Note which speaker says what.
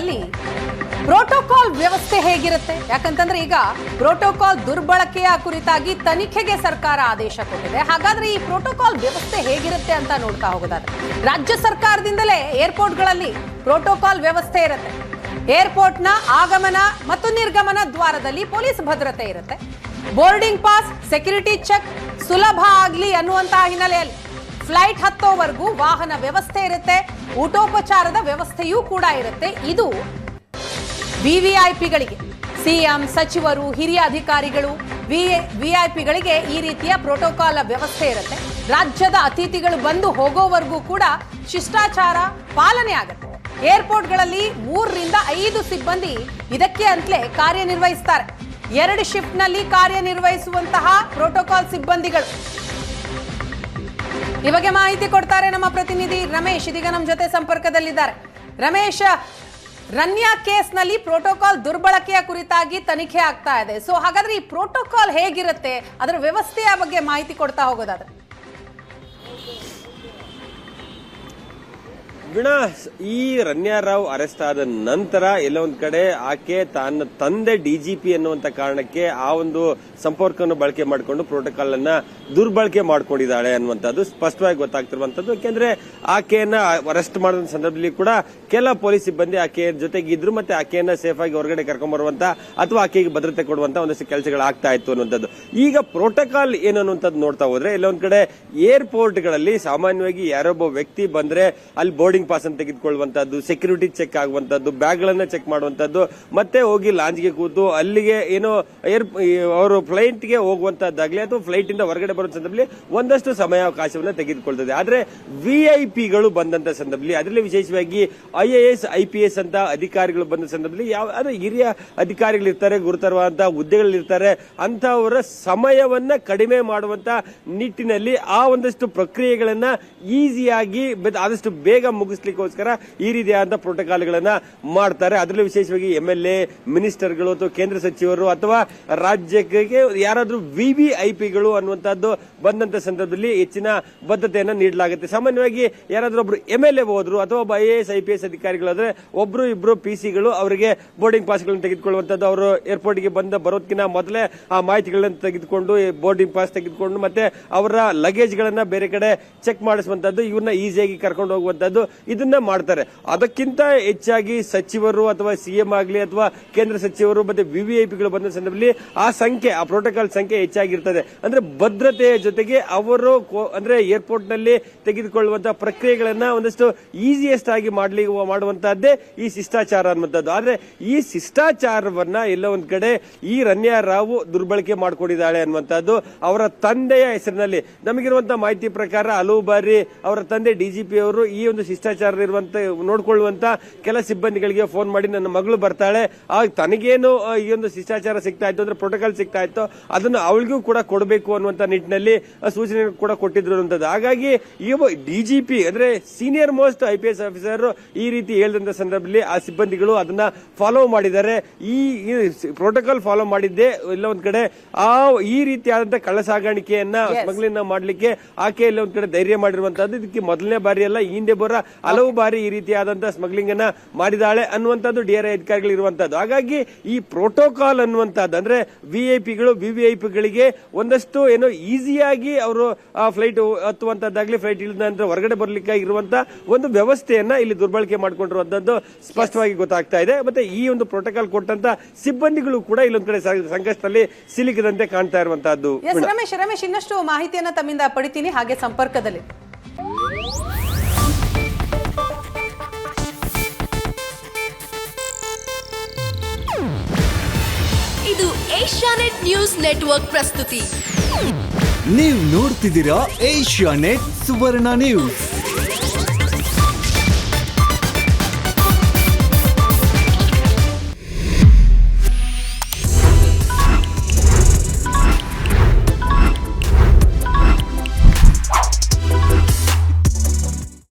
Speaker 1: ಏರ್ಪೋರ್ಟ್ಗಳಲ್ಲಿ protocol ವ್ಯವಸ್ಥೆ ಹೇಗಿರುತ್ತೆ? ಯಾಕಂತಂದ್ರೆ ಈಗ ಪ್ರೋಟೋಕಾಲ್ ದುರ್ಬಳಕೆಯ ಕುರಿತಾಗಿ ತನಿಖೆಗೆ ಸರ್ಕಾರ ಆದೇಶ ಕೊಟ್ಟಿದೆ. ಹಾಗಾದ್ರೆ ಈ ಪ್ರೋಟೋಕಾಲ್ ವ್ಯವಸ್ಥೆ ಹೇಗಿರುತ್ತೆ ಅಂತ ನೋಡ್ತಾ ಹೋಗೋದಾದ್ರೆ, ರಾಜ್ಯ ಸರ್ಕಾರದಿಂದಲೇ ಏರ್ಪೋರ್ಟ್ಗಳಲ್ಲಿ ಪ್ರೋಟೋಕಾಲ್ ವ್ಯವಸ್ಥೆ ಇರುತ್ತೆ. ಏರ್ಪೋರ್ಟ್ನ ಆಗಮನ ಮತ್ತು ನಿರ್ಗಮನ ದ್ವಾರದಲ್ಲಿ ಪೊಲೀಸ್ ಭದ್ರತೆ ಇರುತ್ತೆ. ಬೋರ್ಡಿಂಗ್ ಪಾಸ್, ಸೆಕ್ಯೂರಿಟಿ ಚೆಕ್ ಸುಲಭ ಆಗಲಿ ಅನ್ನುವಂತಹ ಹಿನ್ನೆಲೆಯಲ್ಲಿ ಫ್ಲೈಟ್ ಹತ್ತೋವರೆಗೂ ವಾಹನ ವ್ಯವಸ್ಥೆ ಇರುತ್ತೆ. ಊಟೋಪಚಾರದ ವ್ಯವಸ್ಥೆಯೂ ಕೂಡ ಇರುತ್ತೆ. ಇದು ವಿವಿಐಪಿಗಳಿಗೆ, ಸಿಎಂ, ಸಚಿವರು, ಹಿರಿಯ ಅಧಿಕಾರಿಗಳು, ವಿಐಪಿಗಳಿಗೆ ಈ ರೀತಿಯ ಪ್ರೋಟೋಕಾಲ್ ವ್ಯವಸ್ಥೆ ಇರುತ್ತೆ. ರಾಜ್ಯದ ಅತಿಥಿಗಳು ಬಂದು ಹೋಗೋವರೆಗೂ ಕೂಡ ಶಿಷ್ಟಾಚಾರ ಪಾಲನೆ ಆಗುತ್ತೆ. ಏರ್ಪೋರ್ಟ್ಗಳಲ್ಲಿ 3 ರಿಂದ 5 ಸಿಬ್ಬಂದಿ ಇದಕ್ಕೆ ಅಂತಲೇ ಕಾರ್ಯನಿರ್ವಹಿಸ್ತಾರೆ. 2 ಶಿಫ್ಟ್ನಲ್ಲಿ ಕಾರ್ಯನಿರ್ವಹಿಸುವಂತಹ ಪ್ರೋಟೋಕಾಲ್ ಸಿಬ್ಬಂದಿಗಳು. ಈ ಬಗ್ಗೆ ಮಾಹಿತಿ ಕೊಡ್ತಾರೆ ನಮ್ಮ ಪ್ರತಿನಿಧಿ ರಮೇಶ್. ಇದೀಗ ನಮ್ಮ ಜೊತೆ ಸಂಪರ್ಕದಲ್ಲಿದ್ದಾರೆ. ರಮೇಶ್, ರನ್ಯಾ ಕೇಸ್ನಲ್ಲಿ ಪ್ರೋಟೋಕಾಲ್ ದುರ್ಬಳಕೆಯ ಕುರಿತಾಗಿ ತನಿಖೆ ಆಗ್ತಾ ಇದೆ. ಸೊ ಹಾಗಾದ್ರೆ ಈ ಪ್ರೋಟೋಕಾಲ್ ಹೇಗಿರುತ್ತೆ, ಅದರ ವ್ಯವಸ್ಥೆಯ ಬಗ್ಗೆ ಮಾಹಿತಿ ಕೊಡ್ತಾ ಹೋಗೋದಾದ್ರೆ.
Speaker 2: ವೀಣಾ, ಈ ರನ್ಯಾ ರಾವ್ ಅರೆಸ್ಟ್ ಆದ ನಂತರ ಎಲ್ಲ ಒಂದ್ ಕಡೆ ಆಕೆ ತನ್ನ ತಂದೆ ಡಿಜಿಪಿ ಅನ್ನುವಂತ ಕಾರಣಕ್ಕೆ ಆ ಒಂದು ಸಂಪರ್ಕವನ್ನು ಬಳಕೆ ಮಾಡಿಕೊಂಡು ಪ್ರೋಟೋಕಾಲ್ ಅನ್ನ ದುರ್ಬಳಕೆ ಮಾಡ್ಕೊಂಡಿದ್ದಾಳೆ ಅನ್ನುವಂಥದ್ದು ಸ್ಪಷ್ಟವಾಗಿ ಗೊತ್ತಾಗ್ತಿರುವಂತದ್ದು. ಯಾಕೆಂದ್ರೆ ಆಕೆಯನ್ನ ಅರೆಸ್ಟ್ ಮಾಡಿದ ಸಂದರ್ಭದಲ್ಲಿ ಕೂಡ ಕೆಲ ಪೊಲೀಸ್ ಸಿಬ್ಬಂದಿ ಆಕೆಯ ಜೊತೆಗಿದ್ರು, ಮತ್ತೆ ಆಕೆಯನ್ನ ಸೇಫ್ ಆಗಿ ಹೊರಗಡೆ ಕರ್ಕೊಂಡ್ ಬರುವಂತ ಅಥವಾ ಆಕೆಗೆ ಭದ್ರತೆ ಕೊಡುವಂತ ಒಂದಷ್ಟು ಕೆಲಸಗಳಾಗ್ತಾ ಇತ್ತು ಅನ್ನುವಂಥದ್ದು. ಈಗ ಪ್ರೋಟೋಕಾಲ್ ಏನು ಅನ್ನುವಂಥದ್ದು ನೋಡ್ತಾ ಹೋದ್ರೆ ಎಲ್ಲ ಒಂದ್ ಕಡೆ ಏರ್ಪೋರ್ಟ್ ಗಳಲ್ಲಿ ಸಾಮಾನ್ಯವಾಗಿ ಯಾರೊಬ್ಬ ವ್ಯಕ್ತಿ ಬಂದ್ರೆ ಅಲ್ಲಿ ಬೋರ್ಡಿಂಗ್ ಪಾಸ್ ಅನ್ನು ತೆಗೆದುಕೊಳ್ಳುವಂತದ್ದು, ಸೆಕ್ಯೂರಿಟಿ ಚೆಕ್ ಆಗುವಂತದ್ದು, ಬ್ಯಾಗ್ ಗಳನ್ನ ಚೆಕ್ ಮಾಡುವಂತದ್ದು, ಮತ್ತೆ ಹೋಗಿ ಲಾಂಜ್ಗೆ ಕೂತು ಅಲ್ಲಿಗೆ ಏನೋ ಅವರು ಫ್ಲೈಟ್ ಗೆ ಹೋಗುವಂತದ್ದಾಗ್ಲಿ ಅಥವಾ ಫ್ಲೈಟ್ ಇಂದ ಹೊರಗಡೆ ಬರುವ ಸಂದರ್ಭದಲ್ಲಿ ಒಂದಷ್ಟು ಸಮಯಾವಕಾಶವನ್ನ ತೆಗೆದುಕೊಳ್ತದೆ. ಆದ್ರೆ ವಿಐಪಿಗಳು ಬಂದಂತ ಸಂದರ್ಭದಲ್ಲಿ, ಅದರಲ್ಲಿ ವಿಶೇಷವಾಗಿ IAS IPS ಅಂತ ಅಧಿಕಾರಿಗಳು ಬಂದ ಸಂದರ್ಭದಲ್ಲಿ ಅದು ಹಿರಿಯ ಅಧಿಕಾರಿಗಳಿರ್ತಾರೆ, ಗುರುತರವಾದಂತಹ ಹುದ್ದೆಗಳಿರ್ತಾರೆ, ಅಂತವರ ಸಮಯವನ್ನ ಕಡಿಮೆ ಮಾಡುವಂತ ನಿಟ್ಟಿನಲ್ಲಿ ಆ ಒಂದಷ್ಟು ಪ್ರಕ್ರಿಯೆಗಳನ್ನ ಈಸಿಯಾಗಿ ಆದಷ್ಟು ಬೇಗ ಮುಗಿಸ್ಲಿಕ್ಕೋಸ್ಕರ ಈ ರೀತಿಯಾದಂತಹ ಪ್ರೋಟೋಕಾಲ್ಗಳನ್ನ ಮಾಡ್ತಾರೆ. ಅದರಲ್ಲೂ ವಿಶೇಷವಾಗಿ MLA, ಮಿನಿಸ್ಟರ್ಗಳು ಅಥವಾ ಕೇಂದ್ರ ಸಚಿವರು ಅಥವಾ ರಾಜ್ಯಕ್ಕೆ ಯಾರಾದ್ರೂ ವಿವಿಐಪಿಗಳು ಅನ್ನುವಂತಹದ್ದು ಬಂದಂತ ಸಂದರ್ಭದಲ್ಲಿ ಹೆಚ್ಚಿನ ಬದ್ಧತೆಯನ್ನ ನೀಡಲಾಗುತ್ತೆ. ಸಾಮಾನ್ಯವಾಗಿ ಯಾರಾದ್ರೂ ಒಬ್ರು MLA ಹೋದ್ರು ಅಥವಾ ಒಬ್ಬ IAS IPS ಅಧಿಕಾರಿಗಳಾದ್ರೆ ಒಬ್ರು ಇಬ್ರು PCಗಳು ಅವರಿಗೆ ಬೋರ್ಡಿಂಗ್ ಪಾಸ್ ಗಳನ್ನು ತೆಗೆದುಕೊಳ್ಳುವಂತದ್ದು, ಅವರು ಏರ್ಪೋರ್ಟ್ ಗೆ ಬರೋದಕ್ಕಿಂತ ಮೊದಲೇ ಆ ಮಾಹಿತಿಗಳನ್ನು ತೆಗೆದುಕೊಂಡು ಬೋರ್ಡಿಂಗ್ ಪಾಸ್ ತೆಗೆದುಕೊಂಡು ಮತ್ತೆ ಅವರ ಲಗೇಜ್ ಗಳನ್ನ ಬೇರೆ ಕಡೆ ಚೆಕ್ ಮಾಡಿಸುವಂತದ್ದು, ಇವನ್ನ ಈಸಿಯಾಗಿ ಕರ್ಕೊಂಡು ಹೋಗುವಂತದ್ದು ಇದನ್ನ ಮಾಡ್ತಾರೆ. ಅದಕ್ಕಿಂತ ಹೆಚ್ಚಾಗಿ ಸಚಿವರು ಅಥವಾ CM ಆಗಲಿ ಅಥವಾ ಕೇಂದ್ರ ಸಚಿವರು ಮತ್ತೆ ವಿವಿಐಪಿಗಳು ಬಂದ ಸಂದರ್ಭದಲ್ಲಿ ಆ ಸಂಖ್ಯೆ, ಆ ಪ್ರೋಟೋಕಾಲ್ ಸಂಖ್ಯೆ ಹೆಚ್ಚಾಗಿರ್ತದೆ. ಅಂದ್ರೆ ಭದ್ರತೆಯ ಜೊತೆಗೆ ಅವರು ಅಂದ್ರೆ ಏರ್ಪೋರ್ಟ್ ನಲ್ಲಿ ತೆಗೆದುಕೊಳ್ಳುವಂತಹ ಪ್ರಕ್ರಿಯೆಗಳನ್ನ ಒಂದಷ್ಟು ಈಸಿಯೆಸ್ಟ್ ಆಗಿ ಮಾಡುವಂತಹದ್ದೇ ಈ ಶಿಷ್ಟಾಚಾರ ಅನ್ನುವಂಥದ್ದು. ಆದ್ರೆ ಈ ಶಿಷ್ಟಾಚಾರವನ್ನ ಎಲ್ಲ ಒಂದ್ ಕಡೆ ಈ ರನ್ಯಾ ರಾವ್ ದುರ್ಬಳಕೆ ಮಾಡಿಕೊಂಡಿದ್ದಾಳೆ ಅನ್ನುವಂಥದ್ದು ಅವರ ತಂದೆಯ ಹೆಸರಿನಲ್ಲಿ. ನಮಗಿರುವಂತಹ ಮಾಹಿತಿ ಪ್ರಕಾರ ಹಲವು ಬಾರಿ ಅವರ ತಂದೆ ಡಿಜಿಪಿ ಅವರು ಈ ಒಂದು ಶಿಷ್ಟಾಚಾರ ಇರುವಂತ ನೋಡ್ಕೊಳ್ಳುವಂತ ಕೆಲ ಸಿಬ್ಬಂದಿಗಳಿಗೆ ಫೋನ್ ಮಾಡಿ ನನ್ನ ಮಗಳು ಬರ್ತಾಳೆ, ತನಗೇನು ಈ ಒಂದು ಶಿಷ್ಟಾಚಾರ ಸಿಗ್ತಾ ಇತ್ತು ಅಂದ್ರೆ ಪ್ರೋಟೋಕಾಲ್ ಸಿಗ್ತಾ ಇತ್ತು ಅದನ್ನು ಅವಳಿಗೂ ಕೂಡ ಕೊಡಬೇಕು ಅನ್ನುವಂತ ನಿಟ್ಟಿನಲ್ಲಿ ಸೂಚನೆ ಕೂಡ ಕೊಟ್ಟಿದ್ರು ಅನ್ನುವಂಥದ್ದು. ಹಾಗಾಗಿ ಈ ಡಿಜಿಪಿ ಅಂದ್ರೆ ಸೀನಿಯರ್ ಮೋಸ್ಟ್ IPS ಆಫೀಸರ್ ಈ ರೀತಿ ಹೇಳಿದಂತ ಸಂದರ್ಭದಲ್ಲಿ ಆ ಸಿಬ್ಬಂದಿಗಳು ಅದನ್ನ ಫಾಲೋ ಮಾಡಿದ್ದಾರೆ. ಈ ಪ್ರೋಟೋಕಾಲ್ ಫಾಲೋ ಮಾಡಿದ್ದೆ ಎಲ್ಲ ಒಂದ್ ಕಡೆ ಈ ರೀತಿಯಾದಂತಹ ಕಳ್ಳ ಸಾಗಾಣಿಕೆಯನ್ನ ಸ್ಮಗ್ಲಿಂಗ್ ಮಾಡ್ಲಿಕ್ಕೆ ಆಕೆ ಎಲ್ಲ ಒಂದ್ ಕಡೆ ಧೈರ್ಯ ಮಾಡಿರುವಂತದ್ದು. ಇದಕ್ಕೆ ಮೊದಲನೇ ಬಾರಿ ಅಲ್ಲ, ಹಿಂದೆ ಬರೋ ಹಲವು ಬಾರಿ ಈ ರೀತಿಯಾದಂತಹ ಸ್ಮಗ್ಲಿಂಗ್ ಅನ್ನ ಮಾಡಿದಾಳೆ ಅನ್ನುವಂಥದ್ದು DRI ಅಧಿಕಾರಿಗಳು ಇರುವಂತದ್ದು. ಹಾಗಾಗಿ ಈ ಪ್ರೋಟೋಕಾಲ್ ಅನ್ನುವಂಥದ್ದು ಅಂದ್ರೆ ವಿಐಪಿಗಳು ವಿವಿಐಪಿಗಳಿಗೆ ಒಂದಷ್ಟು ಏನೋ ಈಸಿಯಾಗಿ ಅವರು ಫ್ಲೈಟ್ ಹತ್ತುವಂತದ್ದಾಗ್ಲಿ ಫ್ಲೈಟ್ ಇಳಿದ ನಂತರ ಹೊರಗಡೆ ಬರ್ಲಿಕ್ಕೆ ಇರುವಂತಹ ಒಂದು ವ್ಯವಸ್ಥೆಯನ್ನ ಇಲ್ಲಿ ದುರ್ಬಳಕೆ ಮಾಡಿಕೊಂಡಿರುವಂತದ್ದು ಸ್ಪಷ್ಟವಾಗಿ ಗೊತ್ತಾಗ್ತಾ ಇದೆ. ಮತ್ತೆ ಈ ಒಂದು ಪ್ರೋಟೋಕಾಲ್ ಕೊಟ್ಟಂತ ಸಿಬ್ಬಂದಿಗಳು ಕೂಡ ಇಲ್ಲೊಂದ್ ಕಡೆ ಸಂಕಷ್ಟದಲ್ಲಿ ಸಿಲುಕಿದಂತೆ ಕಾಣ್ತಾ ಇರುವಂತಹದ್ದು.
Speaker 1: ರಮೇಶ್, ಇನ್ನಷ್ಟು ಮಾಹಿತಿಯನ್ನ ತಮ್ಮಿಂದ ಪಡಿತೀನಿ, ಹಾಗೆ ಸಂಪರ್ಕದಲ್ಲಿ.
Speaker 3: ಇದು ಏಷ್ಯಾನೆಟ್ ನ್ಯೂಸ್ ನೆಟ್ವರ್ಕ್ ಪ್ರಸ್ತುತಿ.
Speaker 4: ನೀವು ನೋಡ್ತಿದ್ದೀರಾ ಏಷ್ಯಾನೆಟ್ ಸುವರ್ಣ ನ್ಯೂಸ್.